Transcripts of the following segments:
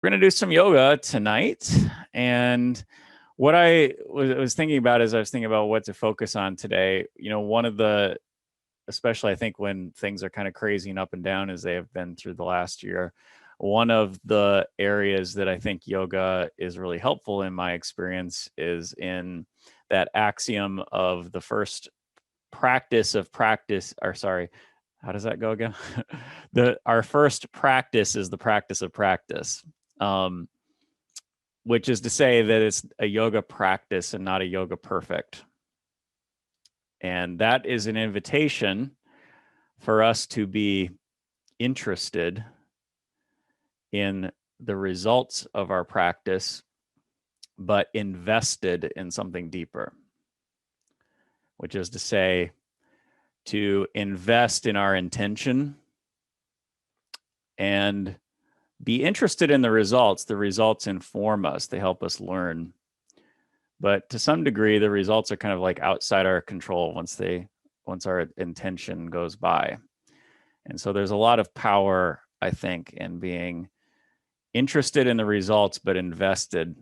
We're going to do some yoga tonight. And what I was thinking about is I was thinking about what to focus on today. One of the, especially I think when things are kind of crazy and up and down as they have been through the last year, one of the areas that I think yoga is really helpful in my experience is in that axiom of the first practice of practice, or sorry, how does that go again? Our first practice is the practice of practice. Which is to say that it's a yoga practice and not a yoga perfect. And that is an invitation for us to be interested in the results of our practice, but invested in something deeper, which is to say, to invest in our intention and be interested in the results. The results inform us, they help us learn. But to some degree, the results are kind of like outside our control once our intention goes by. And so there's a lot of power, I think, in being interested in the results, but invested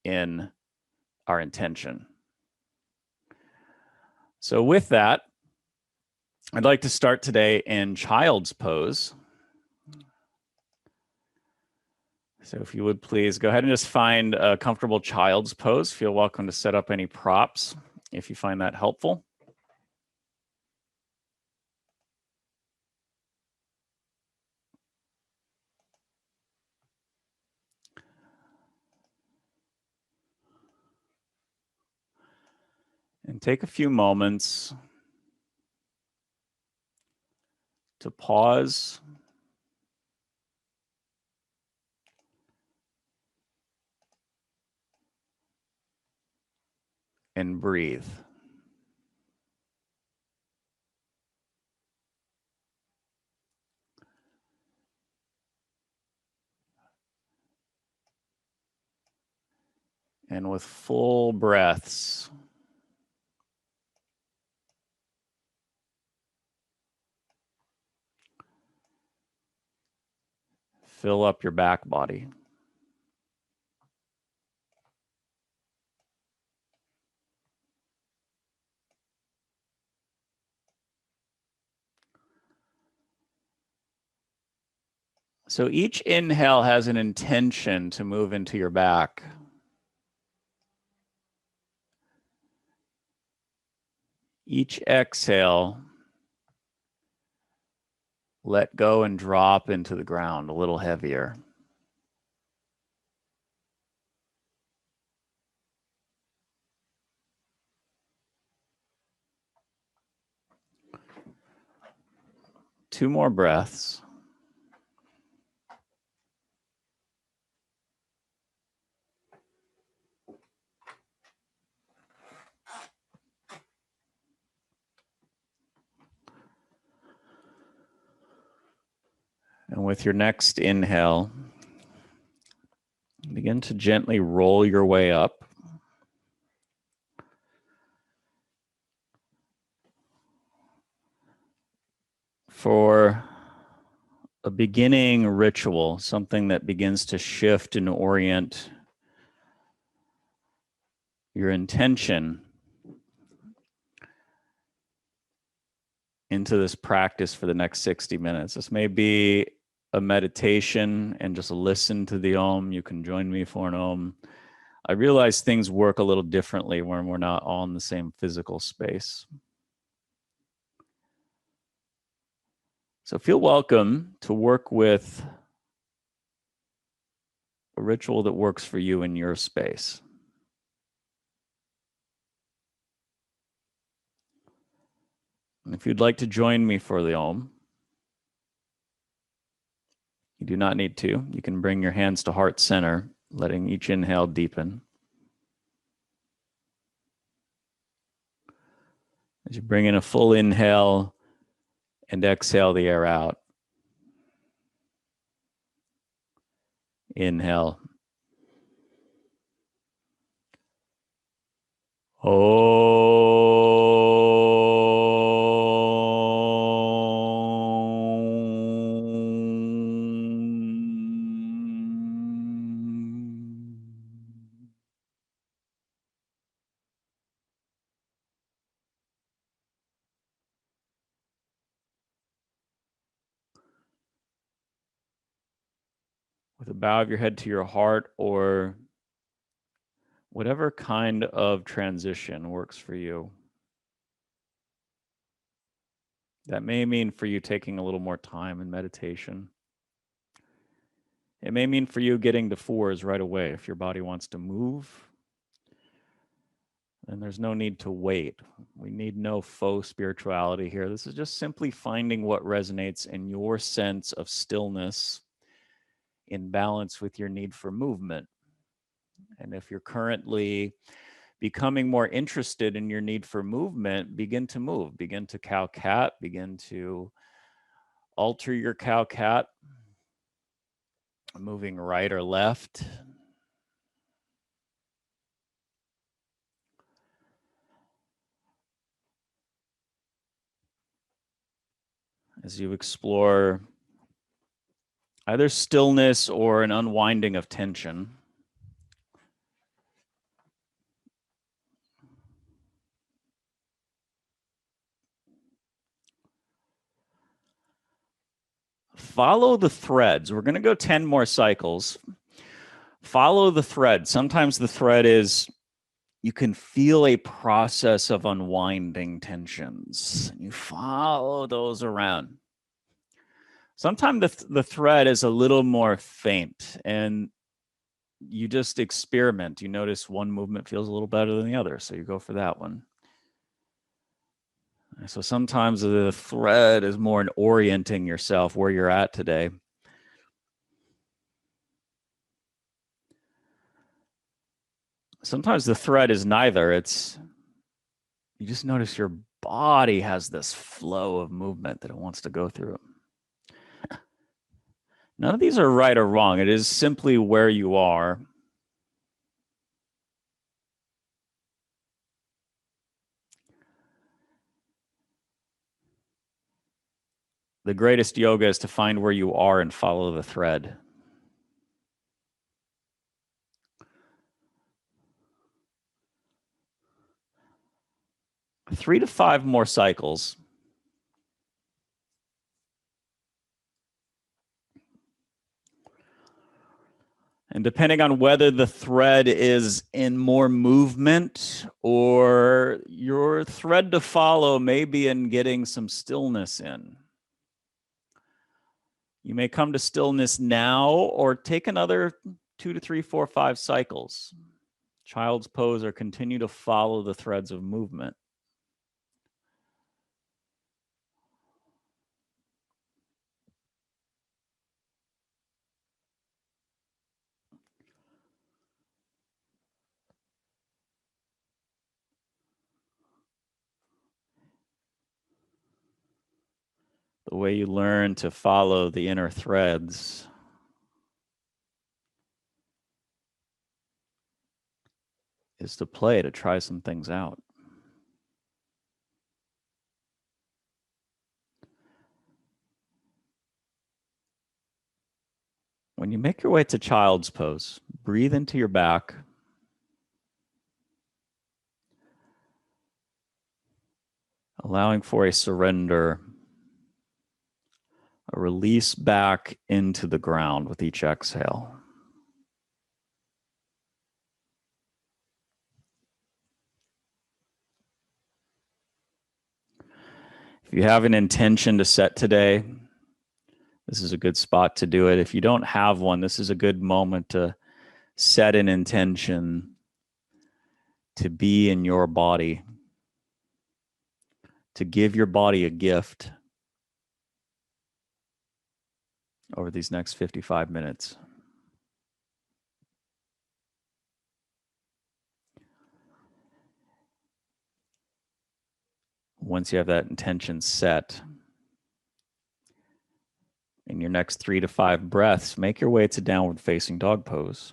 in our intention. So with that, I'd like to start today in child's pose. So if you would please go ahead and just find a comfortable child's pose. Feel welcome to set up any props if you find that helpful. And take a few moments to pause and breathe. And with full breaths, fill up your back body. So each inhale has an intention to move into your back. Each exhale, let go and drop into the ground a little heavier. Two more breaths. And with your next inhale, begin to gently roll your way up. For a beginning ritual, something that begins to shift and orient your intention into this practice for the next 60 minutes. This may be a meditation and just listen to the Om. You can join me for an Om. I realize things work a little differently when we're not all in the same physical space. So feel welcome to work with a ritual that works for you in your space. And if you'd like to join me for the Om, you do not need to. You can bring your hands to heart center, letting each inhale deepen. As you bring in a full inhale and exhale the air out. Inhale. with a bow of your head to your heart, or whatever kind of transition works for you. That may mean for you taking a little more time in meditation. It may mean for you getting to fours right away. If your body wants to move, then there's no need to wait. We need no faux spirituality here. This is just simply finding what resonates in your sense of stillness in balance with your need for movement. And if you're currently becoming more interested in your need for movement, begin to move, begin to cow cat, begin to alter your cow cat, moving right or left. As you explore either stillness or an unwinding of tension. Follow the threads. We're going to go 10 more cycles. Follow the thread. Sometimes the thread is you can feel a process of unwinding tensions. You follow those around. Sometimes the thread is a little more faint, and you just experiment. You notice one movement feels a little better than the other, so you go for that one. So sometimes the thread is more in orienting yourself where you're at today. Sometimes the thread is neither. It's you just notice your body has this flow of movement that it wants to go through. None of these are right or wrong. It is simply where you are. The greatest yoga is to find where you are and follow the thread. Three to five more cycles. And depending on whether the thread is in more movement or your thread to follow may be in getting some stillness in. You may come to stillness now or take another 2 to 3, 4, 5 cycles. Child's pose or continue to follow the threads of movement. The way you learn to follow the inner threads is to play, to try some things out. When you make your way to child's pose, breathe into your back. Allowing for a surrender, a release back into the ground with each exhale. If you have an intention to set today, this is a good spot to do it. If you don't have one, this is a good moment to set an intention to be in your body, to give your body a gift over these next 55 minutes. Once you have that intention set, in your next 3 to 5 breaths, make your way to downward facing dog pose.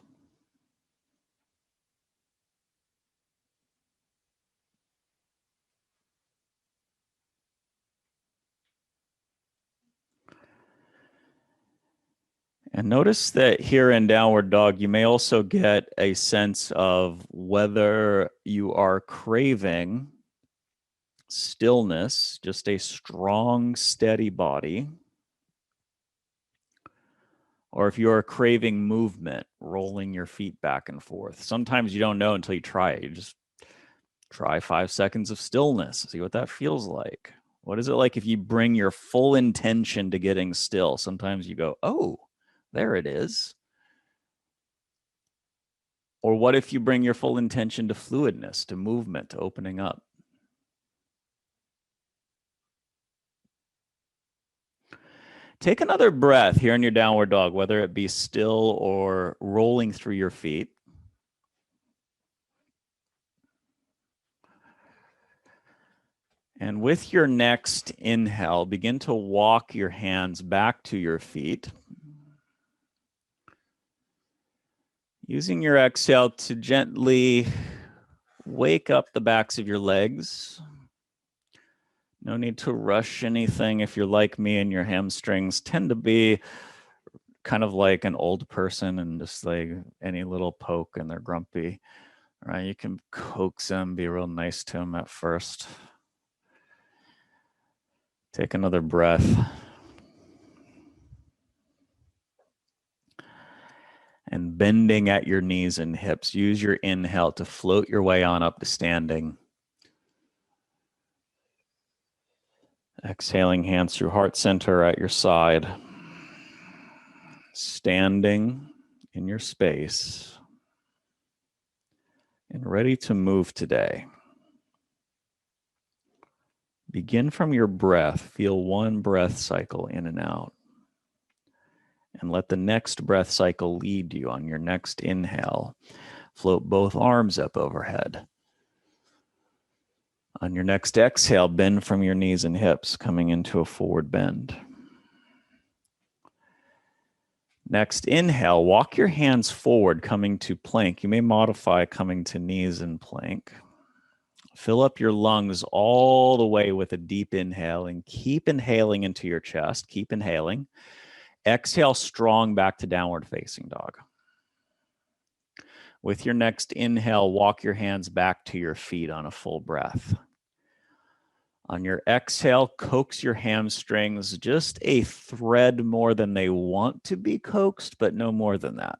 And notice that here in downward dog, you may also get a sense of whether you are craving stillness, just a strong, steady body, Or if you're craving movement, rolling your feet back and forth. Sometimes you don't know until you try it. You just try 5 seconds of stillness, see what that feels like. What is it like if you bring your full intention to getting still? Sometimes you go, oh, there it is. Or what if you bring your full intention to fluidness, to movement, to opening up? Take another breath here in your downward dog, whether it be still or rolling through your feet. And with your next inhale, begin to walk your hands back to your feet. Using your exhale to gently wake up the backs of your legs. No need to rush anything. If you're like me and your hamstrings tend to be kind of like an old person and just like any little poke and they're grumpy, right? You can coax them, be real nice to them at first. Take another breath. And bending at your knees and hips. Use your inhale to float your way on up to standing. Exhaling, hands through heart center at your side. Standing in your space and ready to move today. Begin from your breath. Feel one breath cycle in and out. And let the next breath cycle lead you on your next inhale. Float both arms up overhead. On your next exhale, bend from your knees and hips, coming into a forward bend. Next inhale, walk your hands forward, coming to plank. You may modify coming to knees and plank. Fill up your lungs all the way with a deep inhale and keep inhaling into your chest. Keep inhaling. Exhale strong back to downward facing dog. With your next inhale, walk your hands back to your feet on a full breath. On your exhale, coax your hamstrings just a thread more than they want to be coaxed, but no more than that.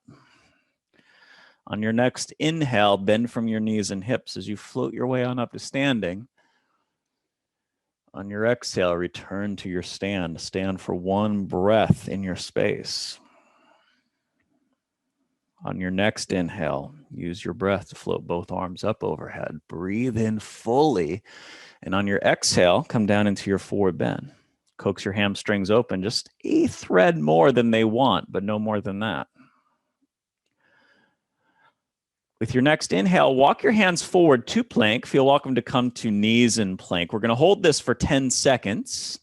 On your next inhale, bend from your knees and hips as you float your way on up to standing. On your exhale, return to your stand. Stand for one breath in your space. On your next inhale, use your breath to float both arms up overhead. Breathe in fully. And on your exhale, come down into your forward bend. Coax your hamstrings open, just a thread more than they want, but no more than that. With your next inhale, walk your hands forward to plank. Feel welcome to come to knees and plank. We're going to hold this for 10 seconds.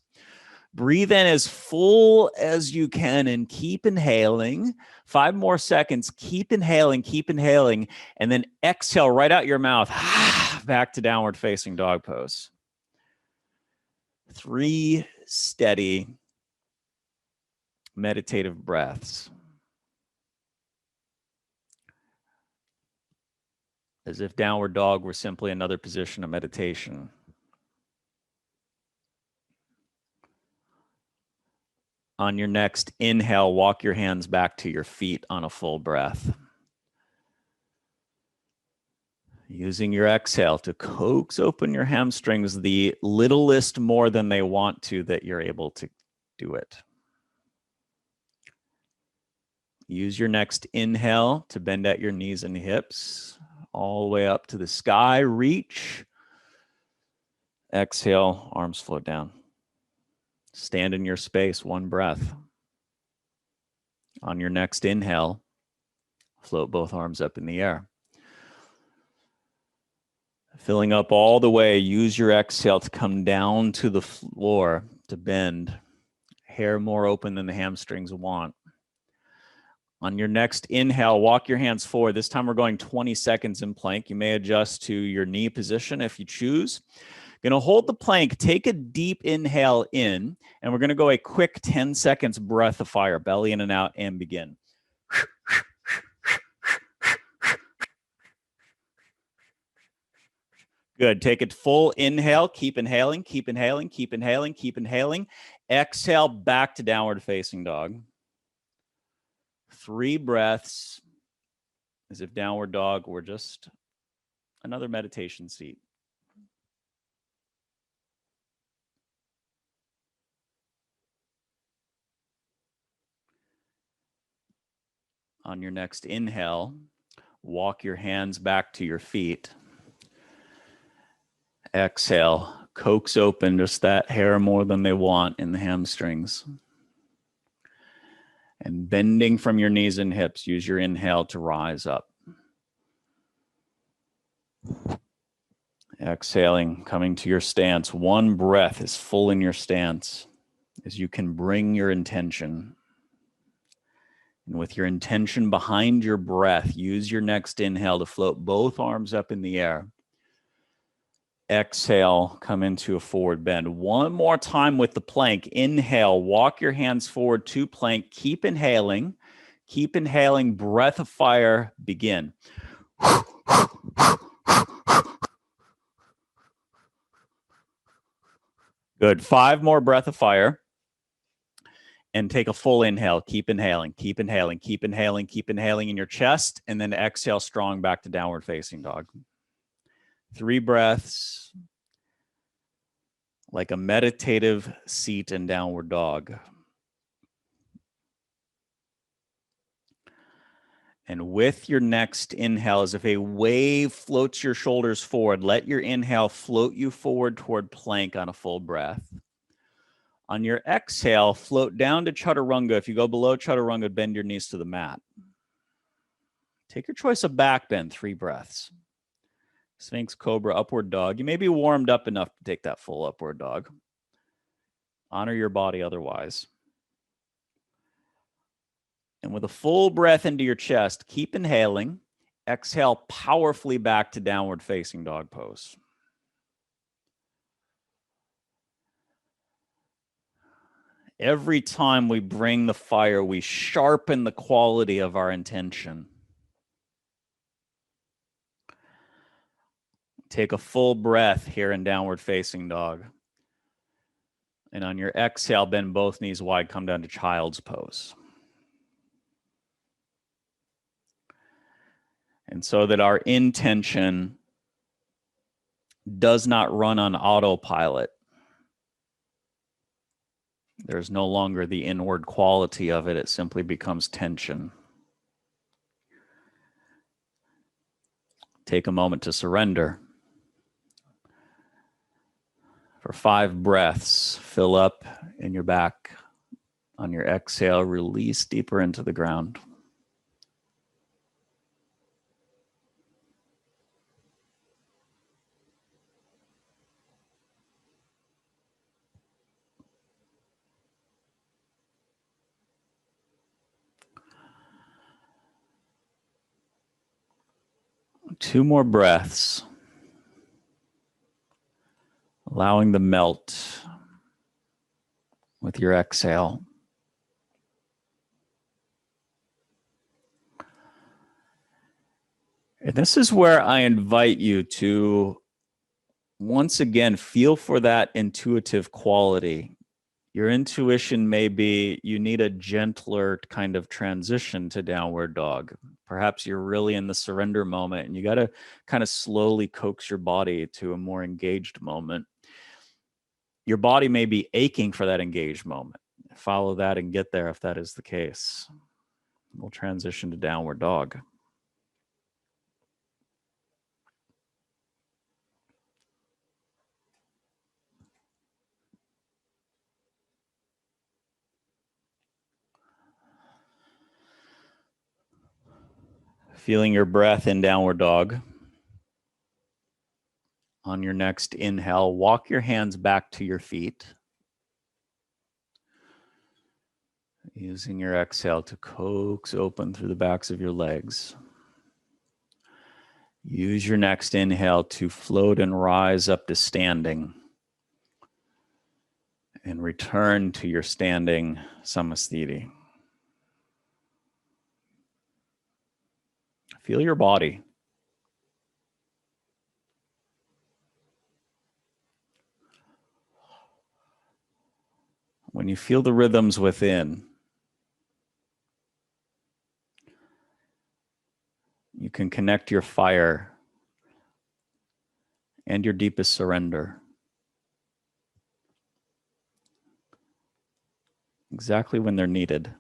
Breathe in as full as you can and keep inhaling. 5 more seconds. Keep inhaling, and then exhale right out your mouth. Back to downward facing dog pose. 3 steady meditative breaths. As if downward dog were simply another position of meditation. On your next inhale, walk your hands back to your feet on a full breath. Using your exhale to coax open your hamstrings the littlest more than they want to that you're able to do it. Use your next inhale to bend at your knees and hips all the way up to the sky. Reach. Exhale, arms float down. Stand in your space, one breath. On your next inhale, float both arms up in the air. Filling up all the way, use your exhale to come down to the floor, to bend. Hair more open than the hamstrings want. On your next inhale, walk your hands forward. This time we're going 20 seconds in plank. You may adjust to your knee position if you choose. Going to hold the plank, take a deep inhale in, and we're going to go a quick 10 seconds breath of fire, belly in and out, and begin. Good. Take a full inhale. Keep inhaling, keep inhaling, keep inhaling, keep inhaling. Exhale back to downward facing dog. 3 breaths, as if downward dog were just another meditation seat. On your next inhale, walk your hands back to your feet. Exhale, coax open just that hair more than they want in the hamstrings. And bending from your knees and hips, use your inhale to rise up. Exhaling, coming to your stance. 1 breath is full in your stance as you can bring your intention. And with your intention behind your breath, use your next inhale to float both arms up in the air. Exhale, come into a forward bend. 1 more time with the plank. Inhale, walk your hands forward to plank. Keep inhaling. Keep inhaling. Breath of fire, begin. Good. 5 more breath of fire. And take a full inhale. Keep inhaling, keep inhaling, keep inhaling, keep inhaling in your chest. And then exhale strong back to downward facing dog. 3 breaths. Like a meditative seat in downward dog. And with your next inhale, as if a wave floats your shoulders forward, let your inhale float you forward toward plank on a full breath. On your exhale, float down to chaturanga. If you go below chaturanga, bend your knees to the mat. Take your choice of back bend, 3 breaths. Sphinx, cobra, upward dog. You may be warmed up enough to take that full upward dog. Honor your body otherwise. And with a full breath into your chest, keep inhaling. Exhale powerfully back to downward facing dog pose. Every time we bring the fire, we sharpen the quality of our intention. Take a full breath here in downward facing dog. And on your exhale, bend both knees wide, come down to child's pose. And so that our intention does not run on autopilot. There's no longer the inward quality of it. It simply becomes tension. Take a moment to surrender. For 5 breaths, fill up in your back. On your exhale, release deeper into the ground. Two more breaths, allowing the melt with your exhale. And this is where I invite you to once again feel for that intuitive quality. Your intuition may be you need a gentler kind of transition to downward dog. Perhaps you're really in the surrender moment and you got to kind of slowly coax your body to a more engaged moment. Your body may be aching for that engaged moment. Follow that and get there if that is the case. We'll transition to downward dog. Feeling your breath in downward dog. On your next inhale, walk your hands back to your feet. Using your exhale to coax open through the backs of your legs. Use your next inhale to float and rise up to standing. And return to your standing samasthiti. Feel your body. When you feel the rhythms within, You can connect your fire and your deepest surrender exactly when they're needed.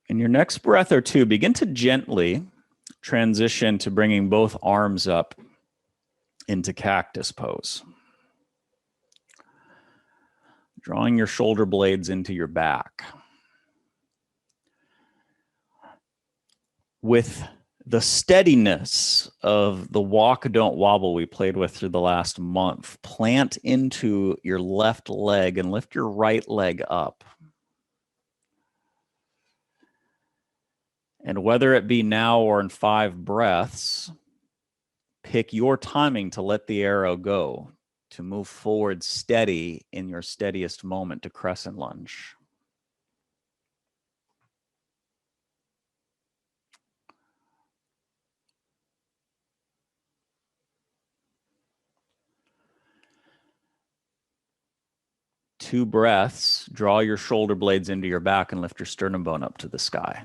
In your next breath or two, begin to gently transition to bringing both arms up into cactus pose. Drawing your shoulder blades into your back. With the steadiness of the walk, don't wobble we played with through the last month, plant into your left leg and lift your right leg up. And whether it be now or in 5 breaths, pick your timing to let the arrow go, to move forward steady in your steadiest moment to crescent lunge. Two breaths, draw your shoulder blades into your back and lift your sternum bone up to the sky.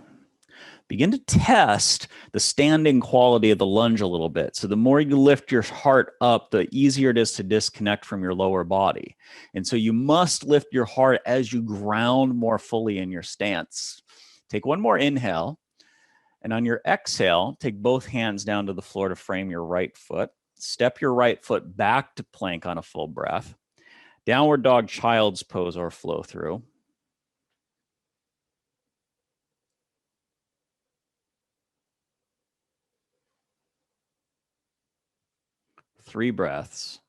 Begin to test the standing quality of the lunge a little bit. So the more you lift your heart up, the easier it is to disconnect from your lower body. And so you must lift your heart as you ground more fully in your stance. Take one more inhale. And on your exhale, take both hands down to the floor to frame your right foot. Step your right foot back to plank on a full breath. Downward dog, child's pose or flow through. Three breaths.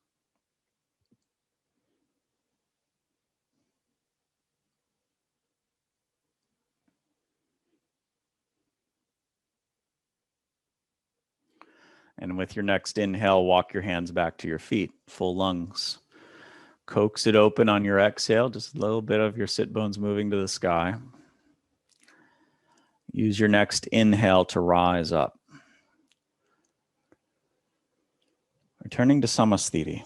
And with your next inhale, walk your hands back to your feet, full lungs. Coax it open on your exhale, just a little bit of your sit bones moving to the sky. Use your next inhale to rise up. Returning to Samasthiti.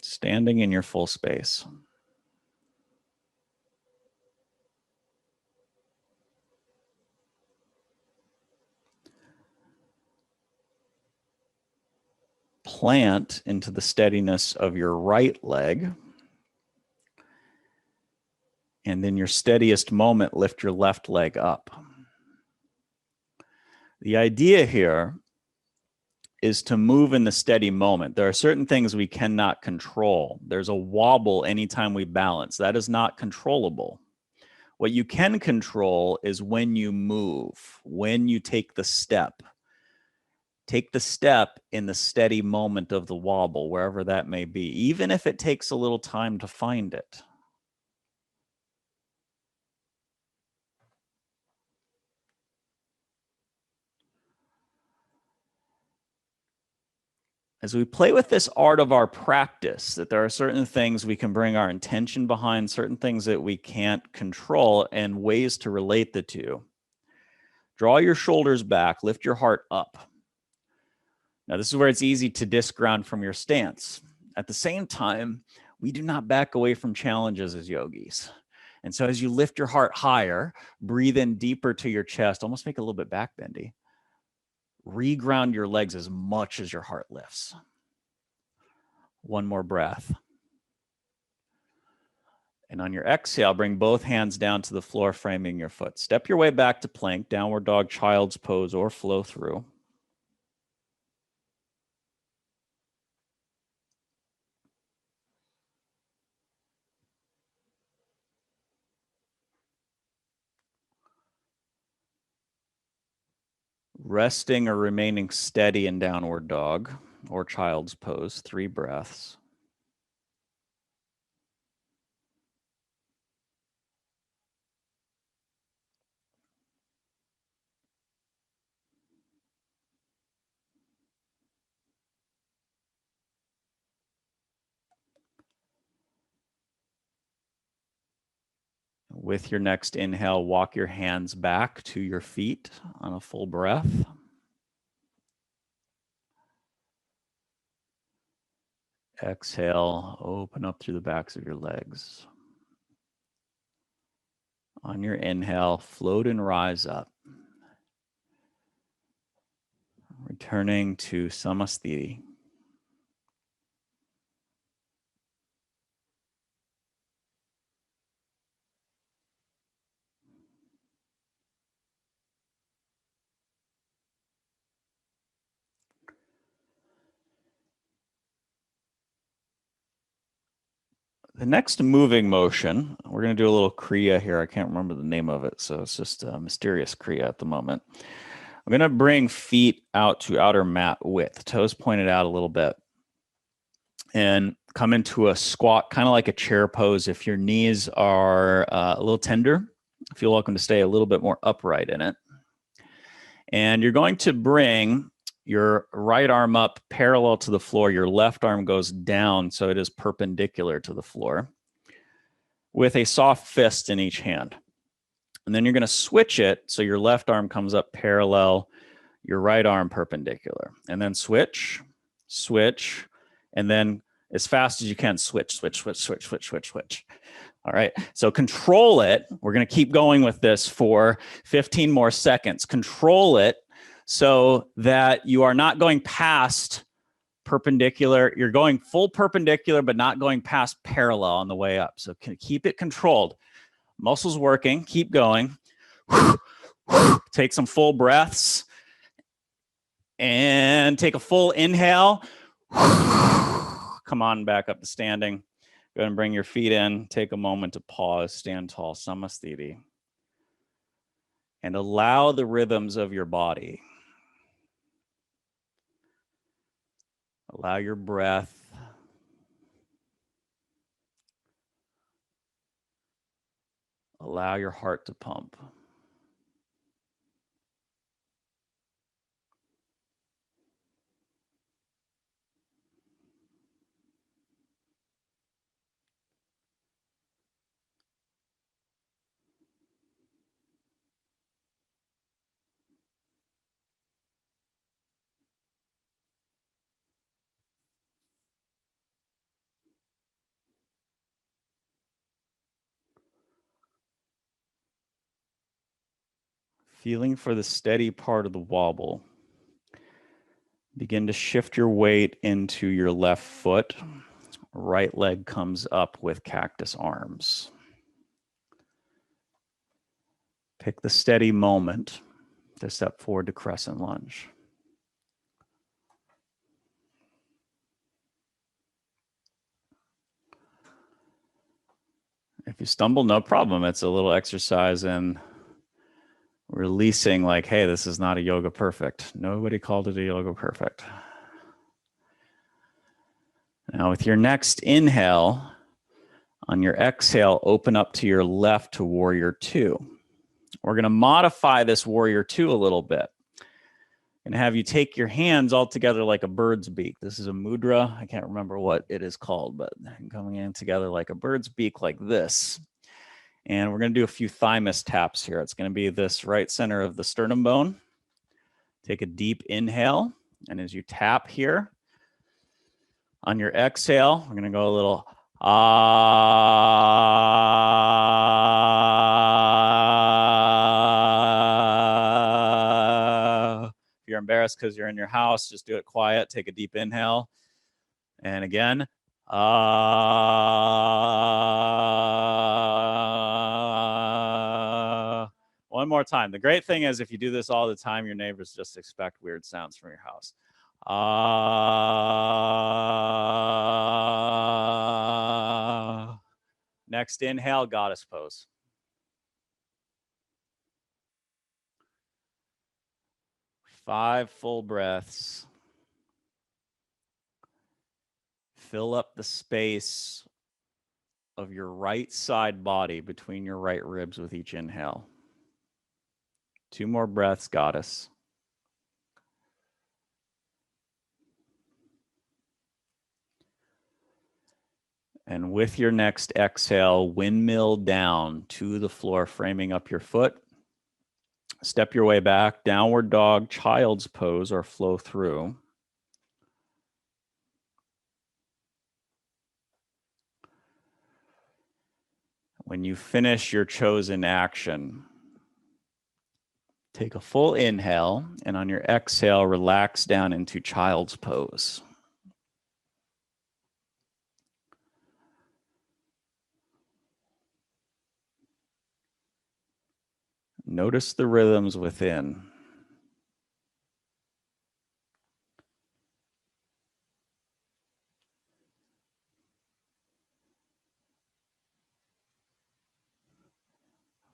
Standing in your full space. Plant into the steadiness of your right leg. And in your steadiest moment, lift your left leg up. The idea here is to move in the steady moment. There are certain things we cannot control. There's a wobble anytime we balance. That is not controllable. What you can control is when you move, when you take the step. Take the step in the steady moment of the wobble, wherever that may be, even if it takes a little time to find it. As we play with this art of our practice, that there are certain things we can bring our intention behind, certain things that we can't control, and ways to relate the two. Draw your shoulders back, lift your heart up. Now, this is where it's easy to disground from your stance. At the same time, we do not back away from challenges as yogis. And so as you lift your heart higher, breathe in deeper to your chest, almost make it a little bit backbendy. Reground your legs as much as your heart lifts. One more breath. And on your exhale, bring both hands down to the floor, framing your foot. Step your way back to plank, downward dog, child's pose, or flow through. Resting or remaining steady in downward dog or child's pose, 3 breaths. With your next inhale, walk your hands back to your feet on a full breath. exhale, open up through the backs of your legs. On your inhale, float and rise up. Returning to samasthiti. The next moving motion, we're going to do a little kriya here. I can't remember the name of it, so it's just a mysterious kriya at the moment. I'm going to bring feet out to outer mat width, toes pointed out a little bit, and come into a squat, kind of like a chair pose. If your knees are a little tender, feel welcome to stay a little bit more upright in it. And you're going to bring your right arm up parallel to the floor. Your left arm goes down, so it is perpendicular to the floor, with a soft fist in each hand. And then you're going to switch it so your left arm comes up parallel, your right arm perpendicular. And then switch, switch, and then as fast as you can, switch, switch, switch, switch, switch, switch, switch. All right, so control it. We're going to keep going with this for 15 more seconds. Control it so that you are not going past perpendicular. You're going full perpendicular, but not going past parallel on the way up. So keep it controlled. Muscles working. Keep going. Take some full breaths. And take a full inhale. Come on back up to standing. Go ahead and bring your feet in. Take a moment to pause. Stand tall. Samasthiti. And allow the rhythms of your body. Allow your breath. Allow your heart to pump. Feeling for the steady part of the wobble. Begin to shift your weight into your left foot. Right leg comes up with cactus arms. Pick the steady moment to step forward to crescent lunge. If you stumble, no problem. It's a little exercise in releasing, like, hey, this is not a yoga perfect. Nobody called it a yoga perfect. Now with your next inhale, on your exhale, open up to your left to warrior two. We're going to modify this warrior two a little bit and have you take your hands all together like a bird's beak. This is a mudra. I can't remember what it is called, but coming in together like a bird's beak like this. And we're going to do a few Thymus taps here. It's going to be this right center of the sternum bone. Take a deep inhale. And as you tap here, on your exhale, we're going to go a little ah. If you're embarrassed because you're in your house, just do it quiet. Take a deep inhale. And again, ah. One more time. The great thing is if you do this all the time, your neighbors just expect weird sounds from your house. Next inhale, goddess pose. Five full breaths. Fill up the space of your right side body between your right ribs with each inhale. Two more breaths, goddess. And with your next exhale, windmill down to the floor, framing up your foot. Step your way back, downward dog, child's pose, or flow through. When you finish your chosen action, take a full inhale, and on your exhale, relax down into child's pose. Notice the rhythms within.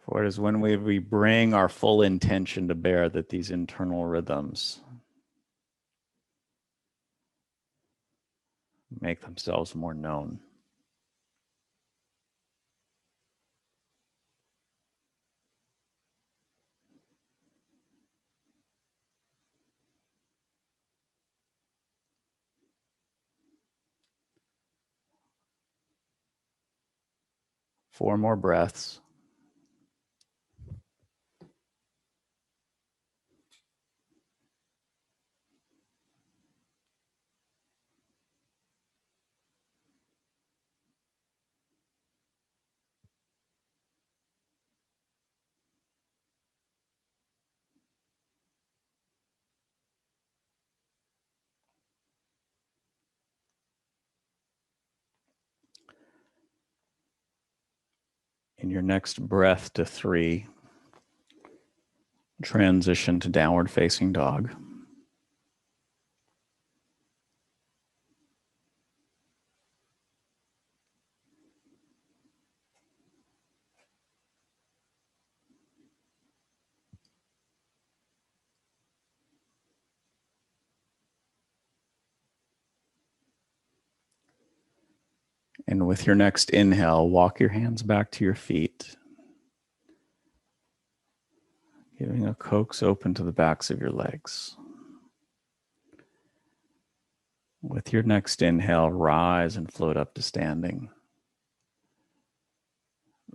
For it is when we bring our full intention to bear that these internal rhythms make themselves more known. Four more breaths. In your next breath to 3, transition to downward facing dog. And with your next inhale, walk your hands back to your feet, giving a coax open to the backs of your legs. With your next inhale, rise and float up to standing.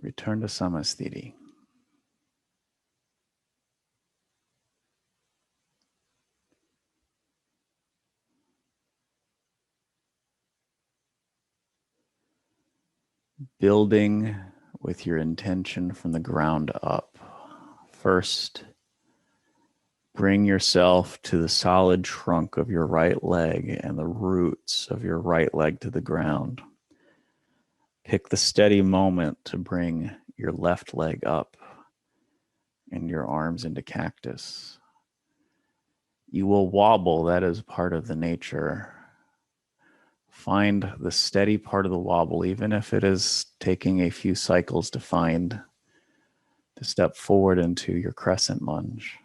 Return to Samasthiti. Building with your intention from the ground up. First, bring yourself to the solid trunk of your right leg and the roots of your right leg to the ground. Pick the steady moment to bring your left leg up and your arms into cactus. You will wobble, that is part of the nature. Find the steady part of the wobble, even if it is taking a few cycles to step forward into your crescent lunge.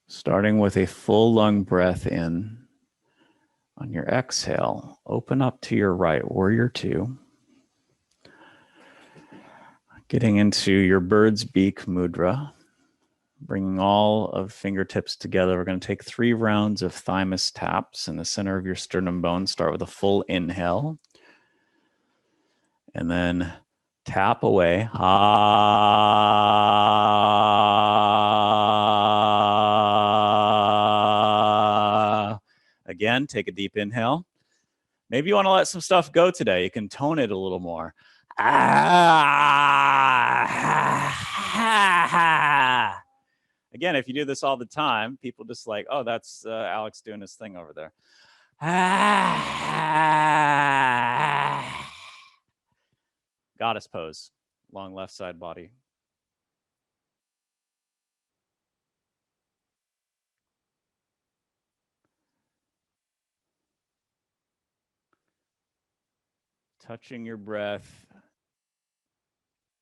Starting with a full lung breath in. On your exhale, open up to your right, warrior 2. Getting into your bird's beak mudra. Bringing all of fingertips together. We're going to take 3 rounds of Thymus Taps in the center of your sternum bone. Start with a full inhale. And then tap away. Again, take a deep inhale. Maybe you want to let some stuff go today. You can tone it a little more. Again, if you do this all the time, people just like, oh, that's Alex doing his thing over there. Goddess pose, long left side body. Touching your breath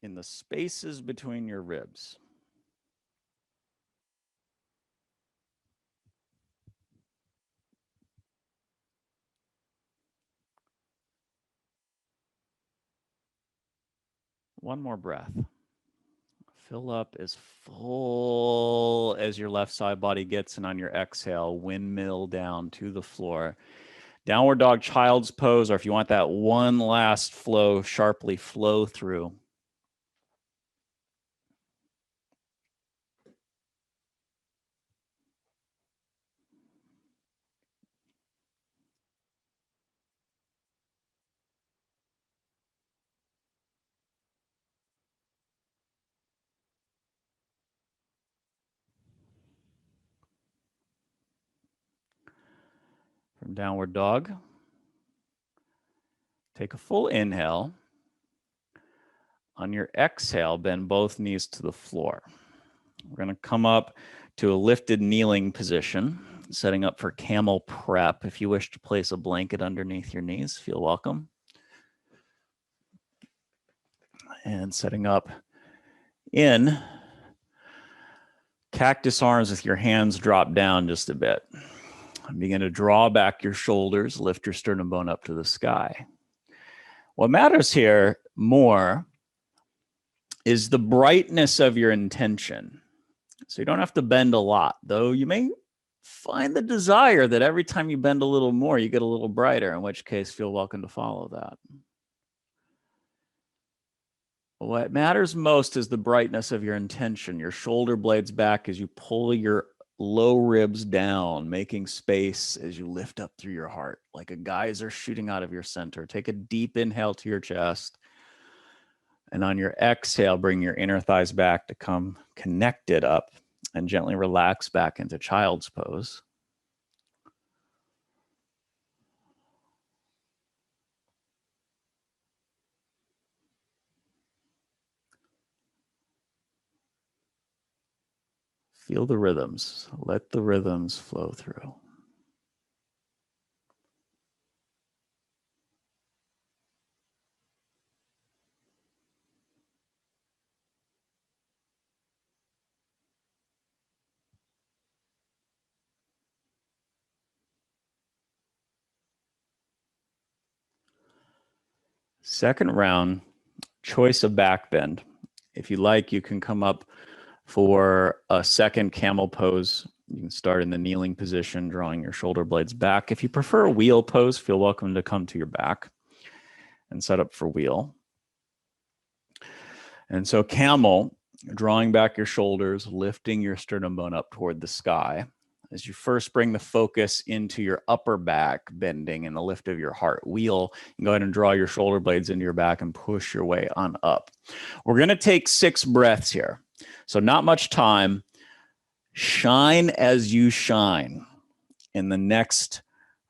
in the spaces between your ribs. One more breath. Fill up as full as your left side body gets, and on your exhale, windmill down to the floor. Downward dog, child's pose, or if you want that one last flow, sharply flow through. from downward dog. Take a full inhale. On your exhale, bend both knees to the floor. We're going to come up to a lifted kneeling position, setting up for Camel Prep. If you wish to place a blanket underneath your knees, feel welcome. And setting up in cactus arms with your hands drop down just a bit. Begin to draw back your shoulders, lift your sternum bone up to the sky. What matters here more is the brightness of your intention. So you don't have to bend a lot, though you may find the desire that every time you bend a little more, you get a little brighter, in which case feel welcome to follow that. What matters most is the brightness of your intention, your shoulder blades back as you pull your low ribs down, making space as you lift up through your heart, like a geyser shooting out of your center. Take a deep inhale to your chest. And on your exhale, bring your inner thighs back to come connected up and gently relax back into child's pose. Feel the rhythms. Let the rhythms flow through. Second round, choice of back bend. If you like, you can come up for a second camel pose. You can start in the kneeling position, drawing your shoulder blades back. If you prefer a wheel pose, feel welcome to come to your back and set up for wheel. And so camel, drawing back your shoulders, lifting your sternum bone up toward the sky. As you first bring the focus into your upper back, bending and the lift of your heart. Wheel, you can go ahead and draw your shoulder blades into your back and push your way on up. We're going to take 6 breaths here. So not much time. Shine as you shine in the next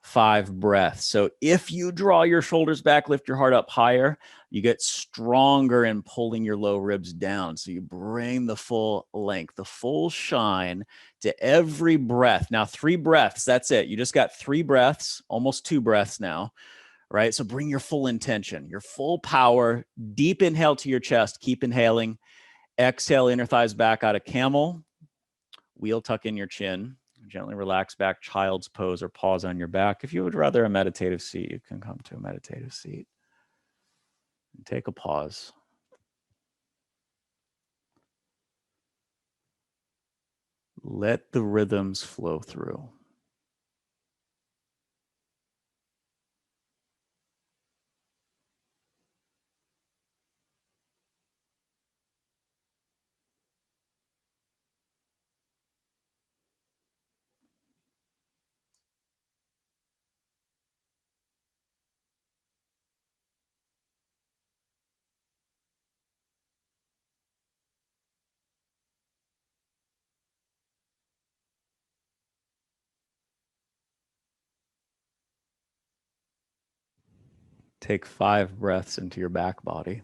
5 breaths. So if you draw your shoulders back, lift your heart up higher, you get stronger in pulling your low ribs down. So you bring the full length, the full shine to every breath. Now 3 breaths, that's it. You just got 3 breaths, almost 2 breaths now, right? So bring your full intention, your full power, deep inhale to your chest, keep inhaling. Exhale, inner thighs back out of camel. Wheel, tuck in your chin. Gently relax back, child's pose, or pause on your back. If you would rather a meditative seat, you can come to a meditative seat. And take a pause. Let the rhythms flow through. Take 5 breaths into your back body.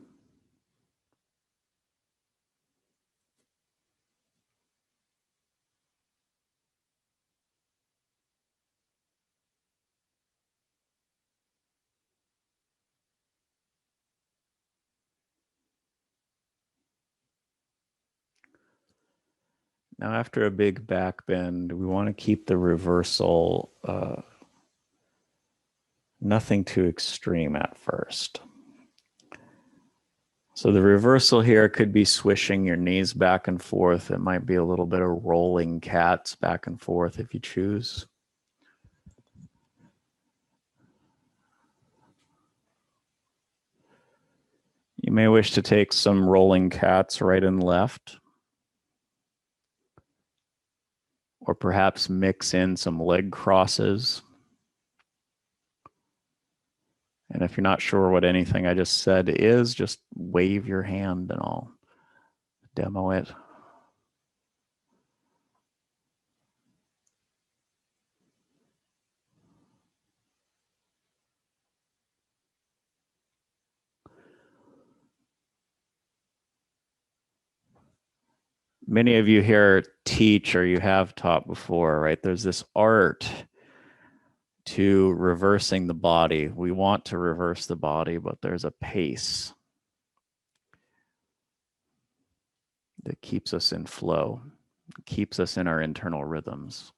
Now, after a big back bend, we want to keep the reversal nothing too extreme at first. So the reversal here could be swishing your knees back and forth. It might be a little bit of rolling cats back and forth if you choose. You may wish to take some rolling cats right and left, or perhaps mix in some leg crosses. And if you're not sure what anything I just said is, just wave your hand and I'll demo it. Many of you here teach or you have taught before, right? There's this art to reversing the body. We want to reverse the body, but there's a pace that keeps us in flow, keeps us in our internal rhythms.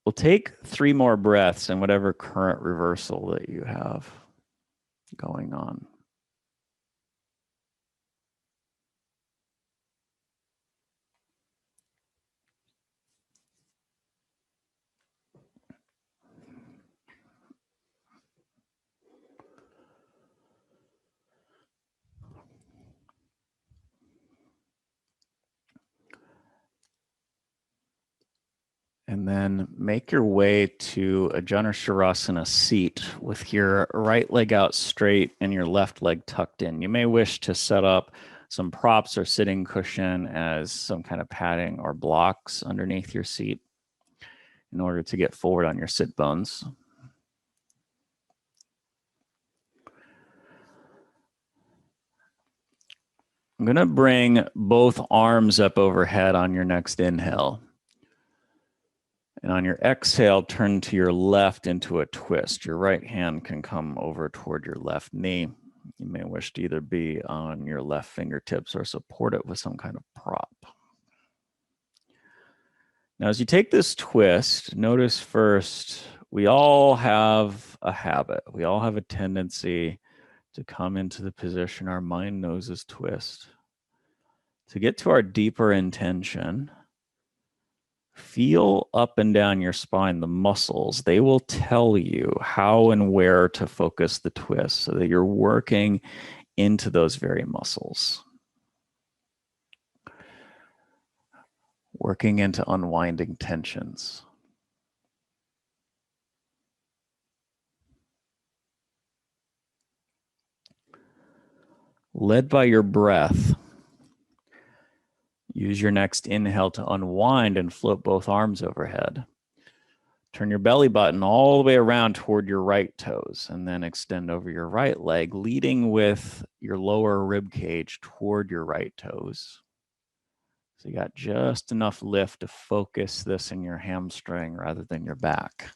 We'll take 3 more breaths in whatever current reversal that you have going on. And then make your way to a Janu Shavasana seat with your right leg out straight and your left leg tucked in. You may wish to set up some props or sitting cushion as some kind of padding or blocks underneath your seat in order to get forward on your sit bones. I'm going to bring both arms up overhead on your next inhale. And on your exhale, turn to your left into a twist. Your right hand can come over toward your left knee. You may wish to either be on your left fingertips or support it with some kind of prop. Now, as you take this twist, notice first, we all have a habit. We all have a tendency to come into the position our mind knows is twist. To get to our deeper intention, feel up and down your spine, the muscles. They will tell you how and where to focus the twist so that you're working into those very muscles. Working into unwinding tensions. Led by your breath, use your next inhale to unwind and float both arms overhead. Turn your belly button all the way around toward your right toes and then extend over your right leg, leading with your lower rib cage toward your right toes. So you got just enough lift to focus this in your hamstring rather than your back.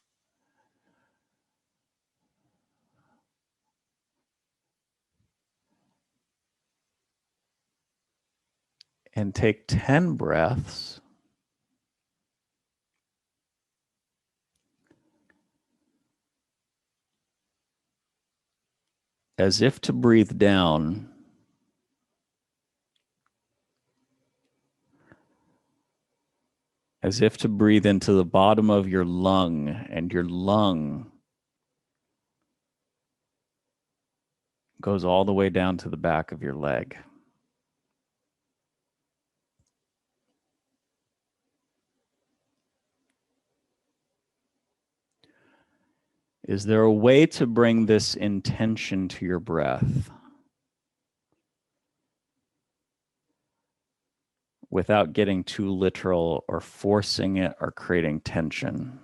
And take 10 breaths. As if to breathe down. As if to breathe into the bottom of your lung, and your lung goes all the way down to the back of your leg. Is there a way to bring this intention to your breath without getting too literal or forcing it or creating tension?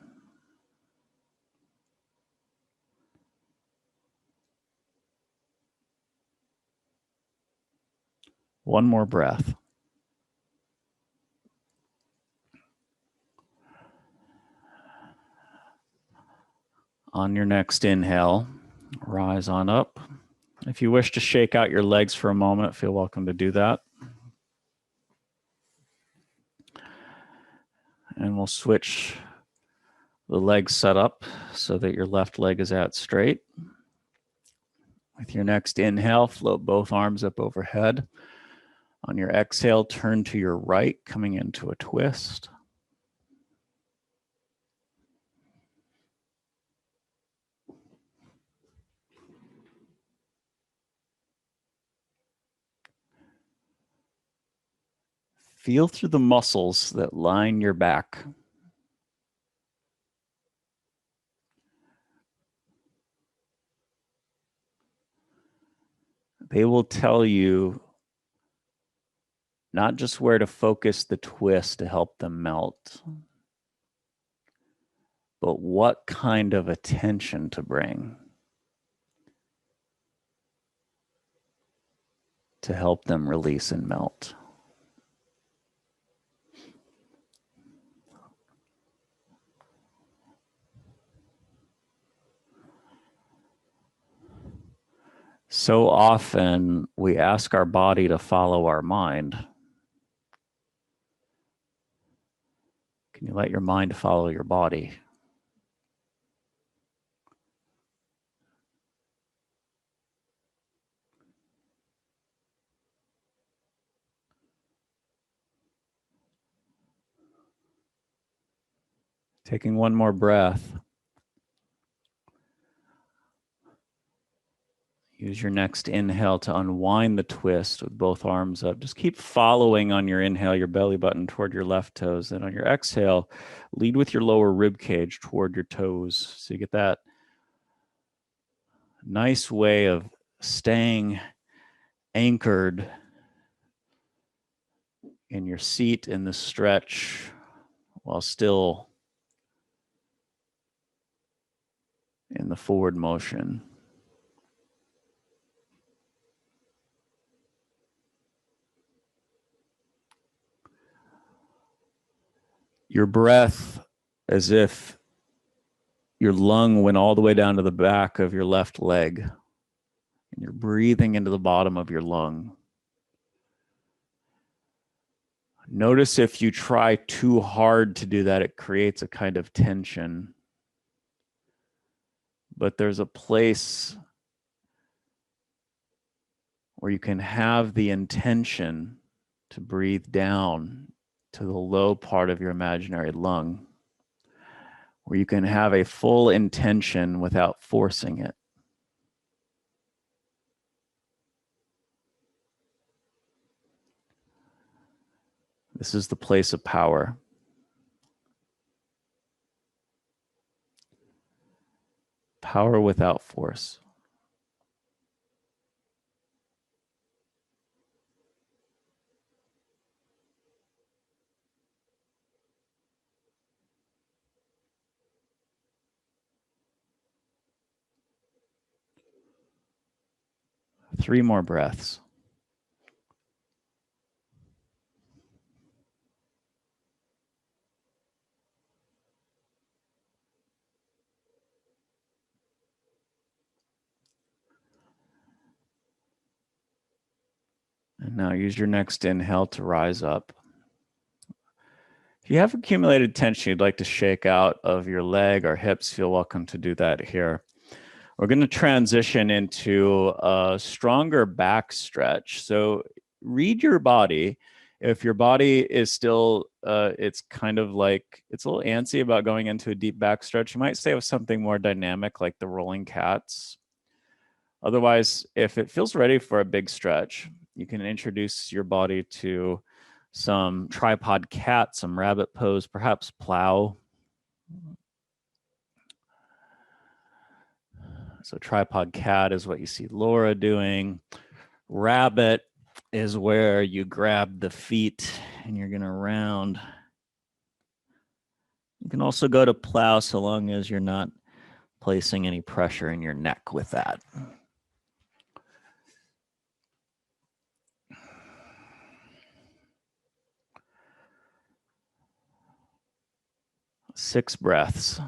One more breath. On your next inhale, rise on up. If you wish to shake out your legs for a moment, feel welcome to do that. And we'll switch the legs set up so that your left leg is out straight. With your next inhale, float both arms up overhead. On your exhale, turn to your right, coming into a twist. Feel through the muscles that line your back. They will tell you not just where to focus the twist to help them melt, but what kind of attention to bring to help them release and melt. So often we ask our body to follow our mind. Can you let your mind follow your body? Taking one more breath. Use your next inhale to unwind the twist with both arms up. Just keep following on your inhale, your belly button toward your left toes. And on your exhale, lead with your lower rib cage toward your toes. So you get that nice way of staying anchored in your seat in the stretch while still in the forward motion. Your breath, as if your lung went all the way down to the back of your left leg, and you're breathing into the bottom of your lung. Notice if you try too hard to do that, it creates a kind of tension. But there's a place where you can have the intention to breathe down to the low part of your imaginary lung, where you can have a full intention without forcing it. This is the place of power. Power without force. Three more breaths. And now use your next inhale to rise up. If you have accumulated tension you'd like to shake out of your leg or hips, feel welcome to do that here. We're going to transition into a stronger back stretch. So read your body. If your body is still, it's kind of like, it's a little antsy about going into a deep back stretch, you might stay with something more dynamic like the rolling cats. Otherwise, if it feels ready for a big stretch, you can introduce your body to some tripod cat, some rabbit pose, perhaps plow. So tripod cat is what you see Laura doing. Rabbit is where you grab the feet and you're going to round. You can also go to plow so long as you're not placing any pressure in your neck with that. Six breaths.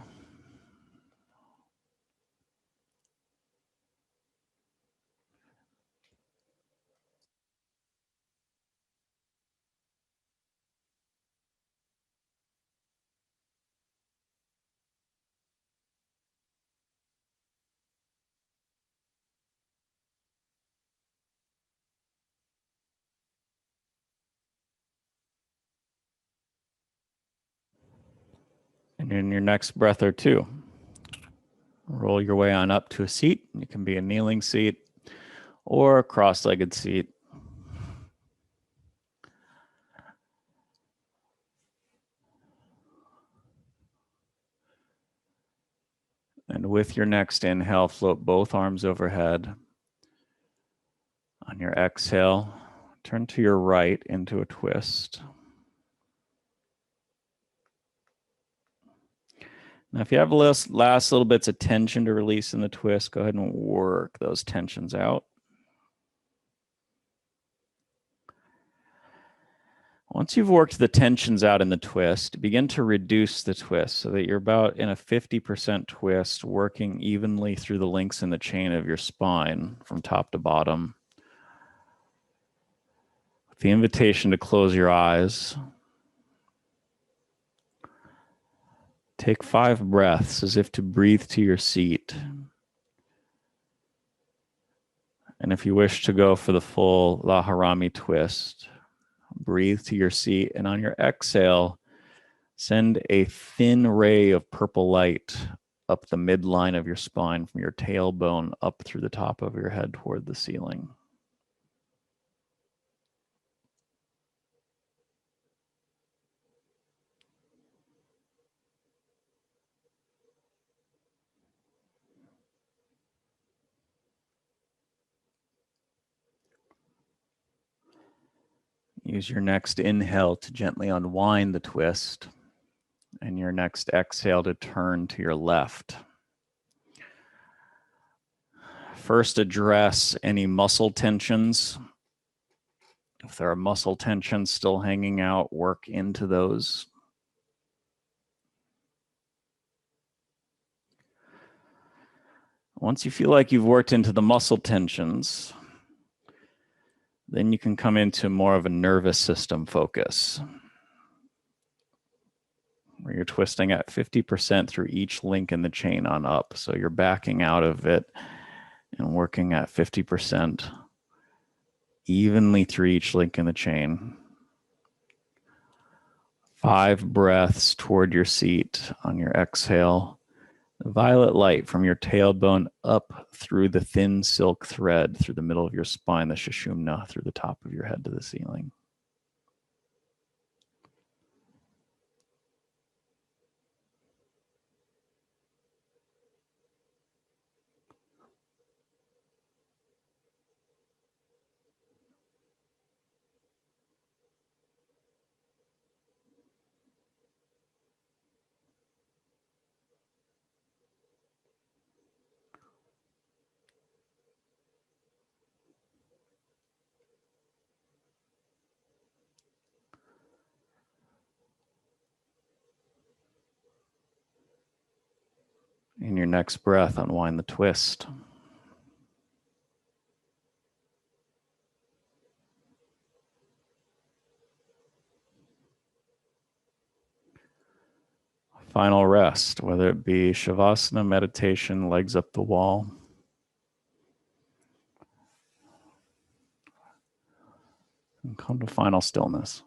And in your next breath or two, roll your way on up to a seat. It can be a kneeling seat or a cross-legged seat. And with your next inhale, float both arms overhead. On your exhale, turn to your right into a twist. Now, if you have last little bits of tension to release in the twist, go ahead and work those tensions out. Once you've worked the tensions out in the twist, begin to reduce the twist so that you're about in a 50% twist, working evenly through the links in the chain of your spine from top to bottom. With the invitation to close your eyes, take 5 breaths as if to breathe to your seat. And if you wish to go for the full Laharami twist, breathe to your seat, and on your exhale, send a thin ray of purple light up the midline of your spine from your tailbone up through the top of your head toward the ceiling. Use your next inhale to gently unwind the twist, and your next exhale to turn to your left. First, address any muscle tensions. If there are muscle tensions still hanging out, work into those. Once you feel like you've worked into the muscle tensions, then you can come into more of a nervous system focus, where you're twisting at 50% through each link in the chain on up. So you're backing out of it and working at 50% evenly through each link in the chain. 5 breaths toward your seat on your exhale. The violet light from your tailbone up through the thin silk thread through the middle of your spine, the Sushumna, through the top of your head to the ceiling. In your next breath, unwind the twist. Final rest, whether it be Shavasana, meditation, legs up the wall. And come to final stillness.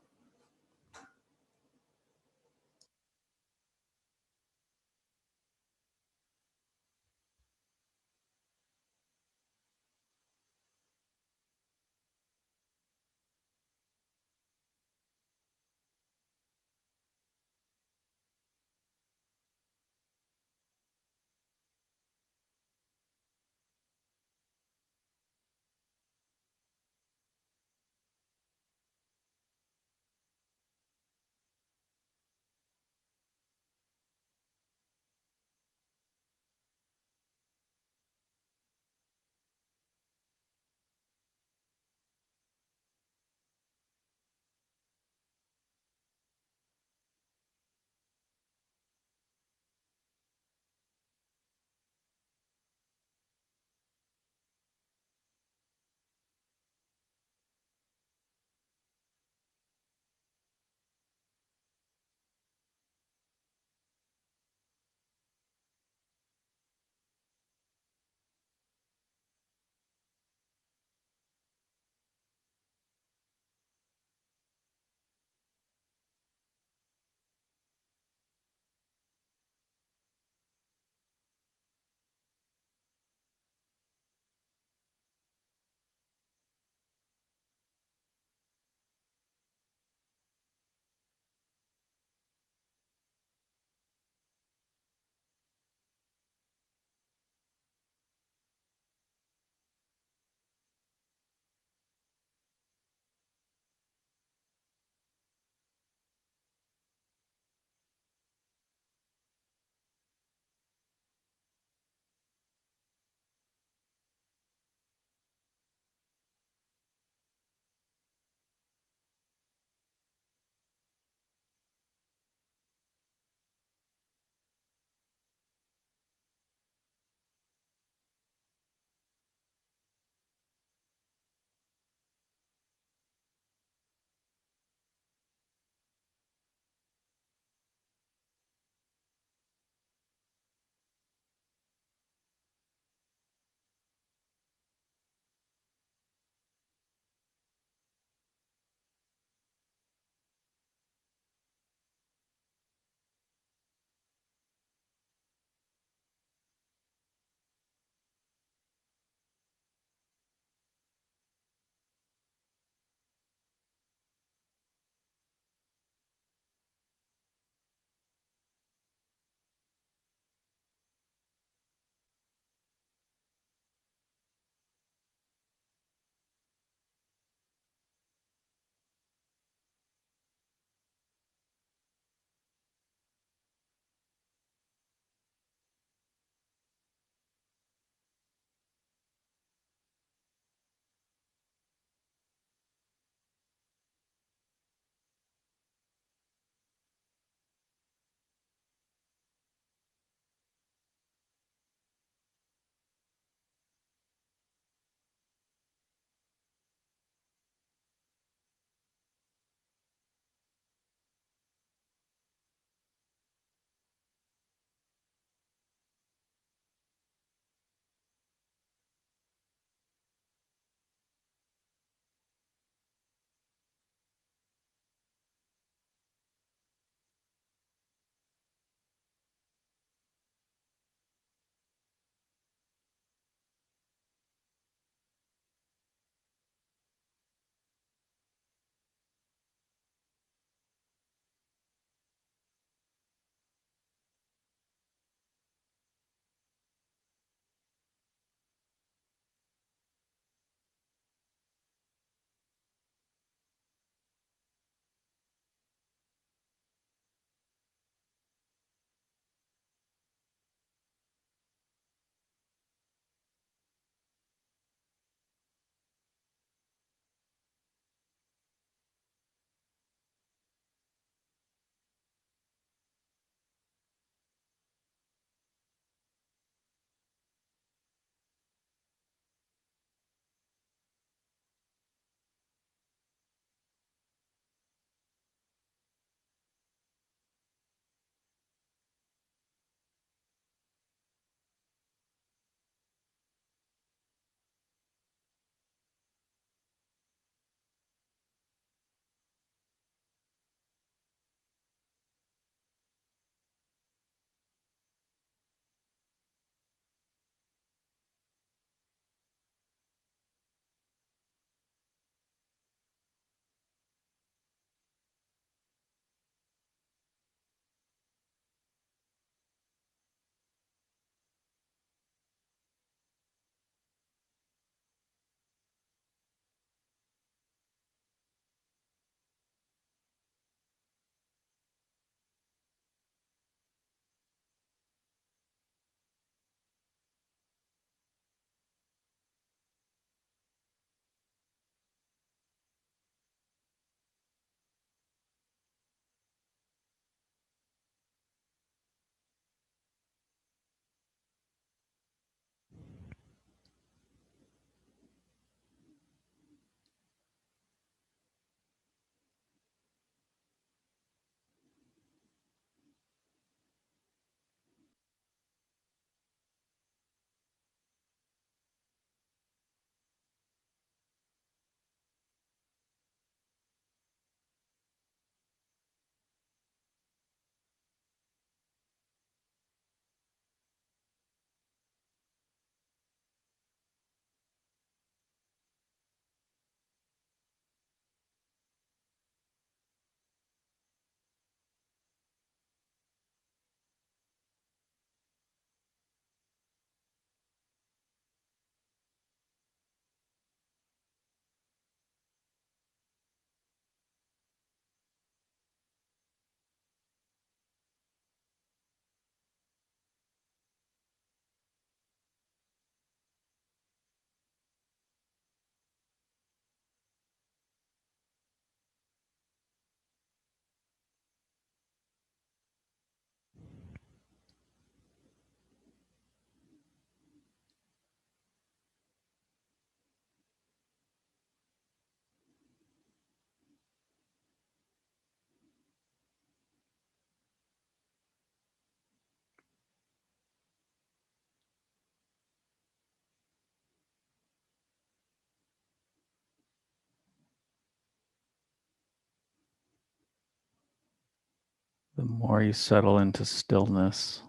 The more you settle into stillness,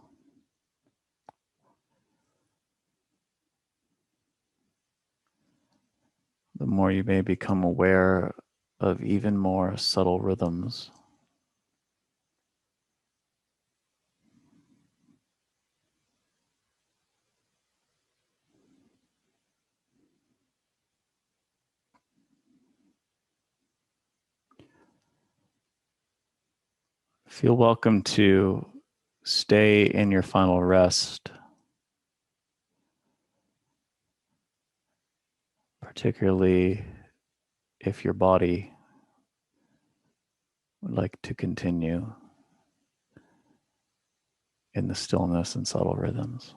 the more you may become aware of even more subtle rhythms. Feel welcome to stay in your final rest, particularly if your body would like to continue in the stillness and subtle rhythms.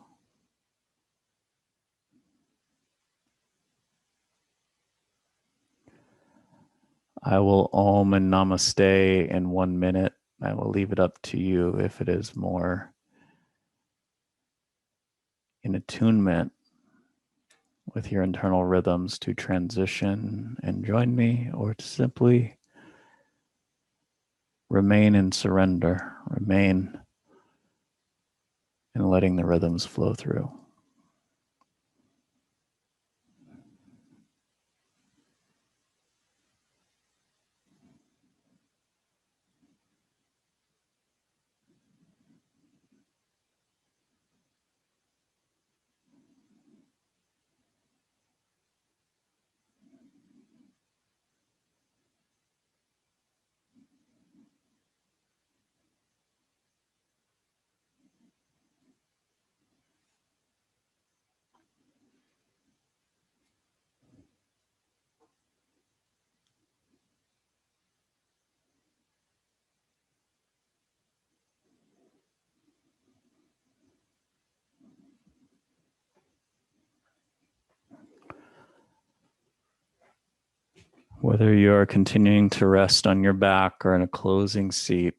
I will Om and Namaste in 1 minute. I will leave it up to you if it is more in attunement with your internal rhythms to transition and join me, or to simply remain in surrender, remain in letting the rhythms flow through. Whether you're continuing to rest on your back or in a closing seat,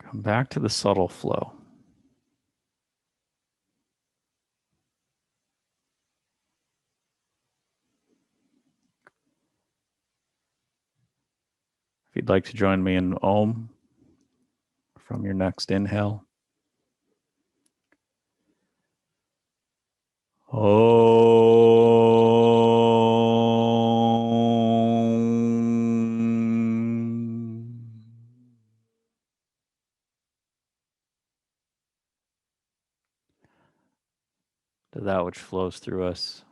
come back to the subtle flow. If you'd like to join me in Om from your next inhale, Om. To that which flows through us.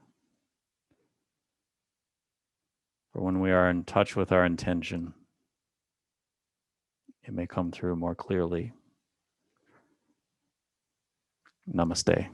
For when we are in touch with our intention, it may come through more clearly. Namaste.